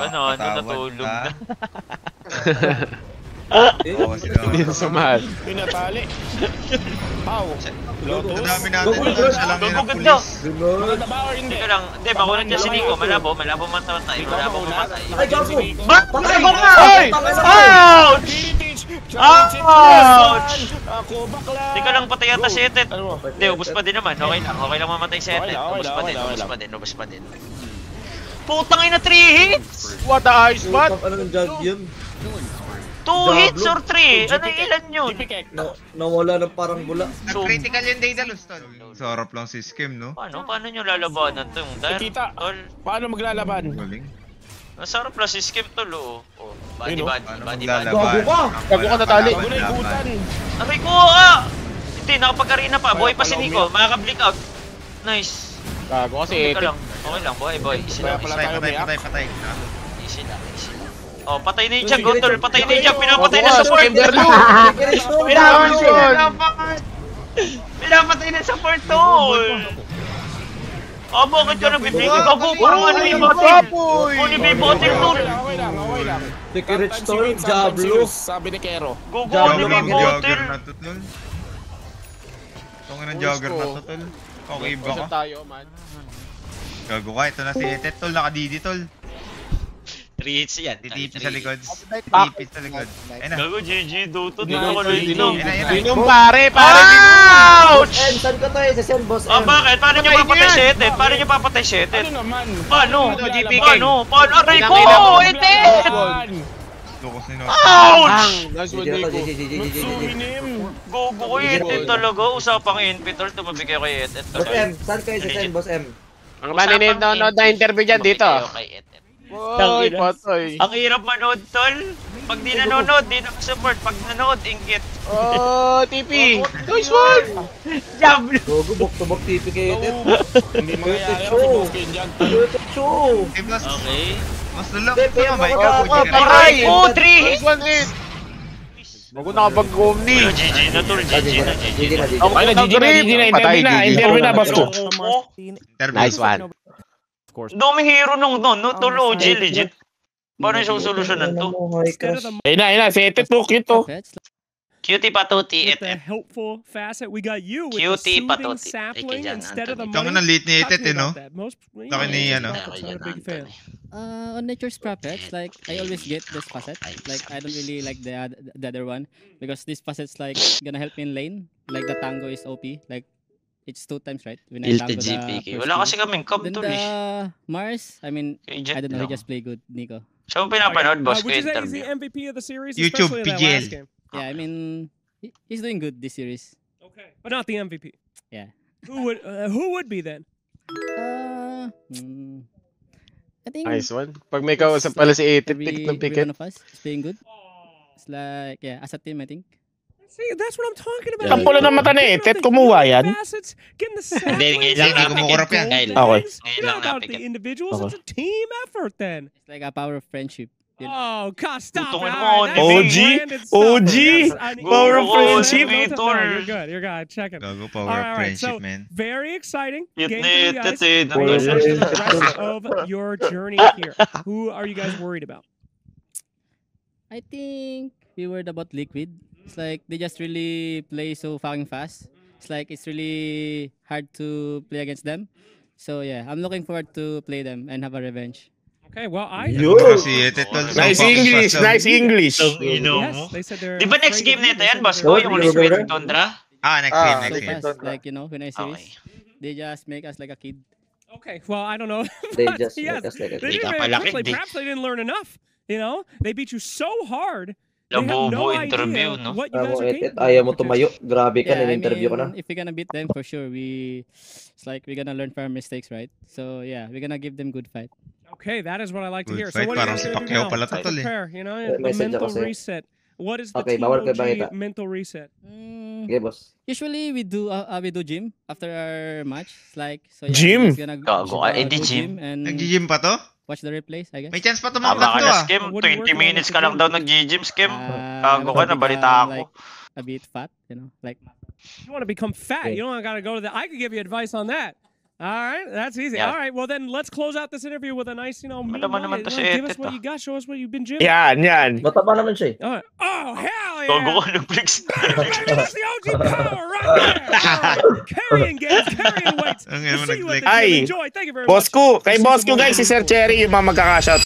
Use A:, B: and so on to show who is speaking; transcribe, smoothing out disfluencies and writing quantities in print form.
A: ano, natulog na.
B: Oo,
C: Hindi na sumahal.
D: Pinatali. Pau.
B: Ang dami natin doon, siya lang yun ang pulis.
D: Maganda ba or hindi?
A: Teka lang, hindi, makulat niya si Nico. Malabo matay. Malabo mamatay.
E: Ay, Gago!
A: Ba't?
E: Patay!
A: Ako nga!
C: Oy!
A: Ouch! Ouch!
D: Ako bakla.
A: Teka lang, patay yata si Etet.
D: Ano mo?
A: Hindi, ubos pa din naman. Okay lang mamatay si Etet.
D: Okay lang.
A: Ubos pa din. Putang ina, 3 hits!
C: What the ice bat?
E: Ano ng jug yun?
A: 2 hits or 3? Ano ilan yun?
E: Nawala ng parang bula.
B: Nag-critical yung Daedalus, tol. Sarap lang si Skim, no?
A: Paano nyo lalabanan to yung dahil?
D: Kita.
A: Tol,
D: Paano maglalaban?
B: Galing.
A: masarap lang si Skim tol, oh. Body.
B: Paano
E: Gago
B: maglalaban?
E: ka!
C: Gago ka natali.
D: Bago na ikutan.
A: Aray ko, ah! Hindi, nakapag-arena pa. Buhay pa si Nico. Makaka-blick out. Nice.
C: Gago kasi
A: Teka lang. Okay lang, boy. Easy lang.
B: Patay.
A: Easy lang. Oh, patay na yung Jug, oh, tol. Patay na yung Jug. Pinapatay na support. Pinapatay na support, tol. Oh, bakit ka nagbibigay? Gago, parang ano yung botin? Ano yung botin, tol?
D: Okay lang.
E: Secret Storm, Diablo.
D: Sabi ni Kero.
A: Gago, ano yung botin?
B: Jogger na to, tol. Tunga ng jogger na to, tol. Okay ba ka?
C: tayo, man.
B: Gago ka, ito na si Etet, tol. Naka-DD, tol.
A: 3 hits yan.
B: Titipi sa likod. Titipi sa likod. Ayun na.
A: Gago, GG, Dota.
C: Dinom pare.
A: Ouch!
E: M, saan ka tayo? Sa Sen, Boss M.
A: Ah, bakit? Paano nyo papatay si Etet? Paano nyo papatay si Etet?
D: Ano naman?
A: Paano?
D: Paano?
A: Paano? Aray ko! Etet!
B: Lukos ni
A: Ouch!
C: Nice one,
E: GG
C: Nico.
E: ako, GG.
D: Matsuhinim.
A: Gogo ko Etet talaga. Usapang NP-tol, tumabig kayo kay Etet.
E: Boss M, saan kayo sa Sen, Boss M?
C: Ang maninood na interview dyan dito. Oy, patay.
A: Ang hirap manood, tol. Pag di nanonood, di na support. Pag nanood, ingit.
C: Oh, TP. Nice one.
A: Diablo!
E: Gogo, bok-to-bok TV kayo din.
D: Hindi mangyayari ako sa Jug.
E: Show!
B: Mas
A: Okay.
B: mas lulok.
E: Hindi, kaya
B: Tama,
E: ako
B: ikaw,
E: dapat.
B: Jigger.
A: Aray ko! 3
C: Nice
A: hits!
C: one hit. Bago nakapag-omni.
A: Pero GG na, tol. GG na.
D: Okay na, GG na. Interview na, boss ko.
C: Nice one.
A: Duming hero nung doon, no? Tol, OG, legit. Paano yung solusyonan to?
D: Ayun na, si Etet to, cute to.
A: Cutie patuti,
F: With the
A: Etet.
F: helpful facet, we got you with
A: Cutie
F: the soothing
A: patuti.
F: sapling
A: Ika dyan,
F: instead of the
A: Anthony.
B: Tangan
F: money.
B: ng late ni
F: Talk to
B: Etet,
F: me
B: eh, no?
F: about that. Most,
B: Laki ni, ano?
F: I'm a big fan.
G: On nature's prophets, like I always get this facet. Like I don't really like the other one because this facet's like gonna help me in lane. Like the tango is OP. Like it's 2 times, right? When I
A: Ilta
G: tango the
A: GPK.
G: first
A: Wala
G: game.
A: kasi kaming cup,
G: Then
A: tol,
G: the
A: eh.
G: Mars, I mean,
A: Kay
G: I
A: Jet
G: don't know. He
A: lang.
G: just play good, Nico.
A: Saan mo pinapanood, boss?
F: Would you say he's
A: Interview.
F: the MVP of the series,
B: YouTube,
F: especially in that
B: PGL.
F: last game?
G: Yeah, I mean, he's doing good this series.
F: Okay, but not the MVP.
G: Yeah.
F: Who would be then?
G: I think
C: Nice one. Pag may kausap pala si Etit, pick ng
G: every
C: picket.
G: one of us is playing good. It's like, yeah, as a team, I think.
F: See, that's what I'm talking about.
D: Ang pula ng mata ni Etet, kumuha yan.
F: Facets, getting the
A: Hindi, ngayon lang
B: Hindi,
A: namin.
B: kumukurap yan.
A: Ngayon lang.
D: Okay.
F: It's
A: Ngayon
F: not
A: lang
F: about
A: napick
F: the
A: it.
F: individuals, it's a team effort then.
G: It's like a power of friendship. You know?
F: Oh, God, stop
A: Tutungin
F: it.
A: mo,
F: All right, that's
D: OG,
F: branded stuff.
D: OG,
F: Yes, I need-
D: power of
F: No,
D: friendship.
F: no,
A: Tol.
F: you're good. You're good. Check it.
B: Gago,
F: All
B: power
F: right,
B: of
F: all right.
B: friendship,
F: So,
B: man.
F: very exciting
A: Cute
F: game
A: ni
F: for you guys.
A: Etet, eh.
F: Very exciting
E: Power
F: for the rest of your journey here. Who are you guys worried about?
G: I think we worried about Liquid. It's like they just really play so fucking fast. It's like it's really hard to play against them. So yeah, I'm looking forward to play them and have a revenge.
F: Okay, well, I...
B: Si Etet, tol.
D: Nice English, nice English.
F: Yes, they said they're...
A: Di ba next
F: afraid
A: game
F: of you.
A: nito
F: They
A: yan,
F: said
A: boss
F: they're
A: ko?
E: What?
A: Yung
E: You
A: Liquid
E: remember?
A: Tundra?
B: Next
G: So
B: game, next game.
G: fast, like you know, when I series,
A: Okay.
G: they just make us like a kid.
F: Okay, well, I don't know.
E: They
F: but
E: just
F: yes,
E: make us like a
F: they
E: kid.
F: did it very
A: Kapalaki,
F: quickly.
A: di.
F: Perhaps they didn't learn enough. You know, they beat you so hard. They have
A: Labobo
F: no
A: interview,
F: idea
A: no?
F: what you guys
E: Ako,
F: are
E: Etet,
F: capable
E: ayaw
F: of
E: mo tumayo. Grabe ka,
G: Yeah, I
E: in-interview ko na.
G: mean, if we're gonna beat them for sure, it's like we're gonna learn from our mistakes, right? So yeah, we're gonna give them good fight.
F: Okay, that is what I like to
B: Good
F: hear. So
B: fight,
F: what are you
B: parang
F: guys
B: si
F: gonna do
B: Pacquiao
F: now?
B: pala to,
F: To
B: tol, eh.
F: prepare, you know,
E: May
F: the
E: message
F: mental
E: ako sa'yo.
F: reset. What is the
E: Okay,
F: Team
E: bawal kayo
F: OG
E: makita.
F: mental reset?
E: Okay, boss.
G: Usually we do gym after our match. It's like so. Yeah,
D: Gym?
G: we're just gonna
A: Gago ka,
G: go
A: gym.
G: and
B: Nag-gym pa to?
G: watch the replays, I guess.
B: May chance pa
A: Tama
B: tumangkat
A: ka
B: to,
A: na,
B: ah.
A: Skim.
F: What are you
A: 20
F: working on
A: minutes
F: with
A: ka
F: the
A: lang
F: gym?
A: daw nag-gym, Skim.
G: I'm
A: Gago ka,
G: gonna
A: nabalita
G: become,
A: ako.
G: like, a bit fat, you know, like
F: You want to become fat?
E: Okay.
F: You don't gotta go to the. I could give you advice on that. All right, that's easy.
A: Yeah.
F: All right, well then let's close out this interview with a nice, mean
A: Naman
F: moment.
A: to si
F: Give us
A: Etet,
F: what
A: ah.
F: you got. Show us what you've been gymming.
D: Yan.
E: Mataba naman siya eh.
F: All right. Oh hell yeah!
A: Gogo ko ng flex.
F: That's the OG power right there. All right. Carrying games, carrying weights.
B: Ang
F: We'll see you at the
B: nag-flex.
F: gym.
D: Ay,
F: Enjoy. Thank you very much.
D: Boss ko, kay boss ko guys, si Sir Cherry, yung mga magkakashout.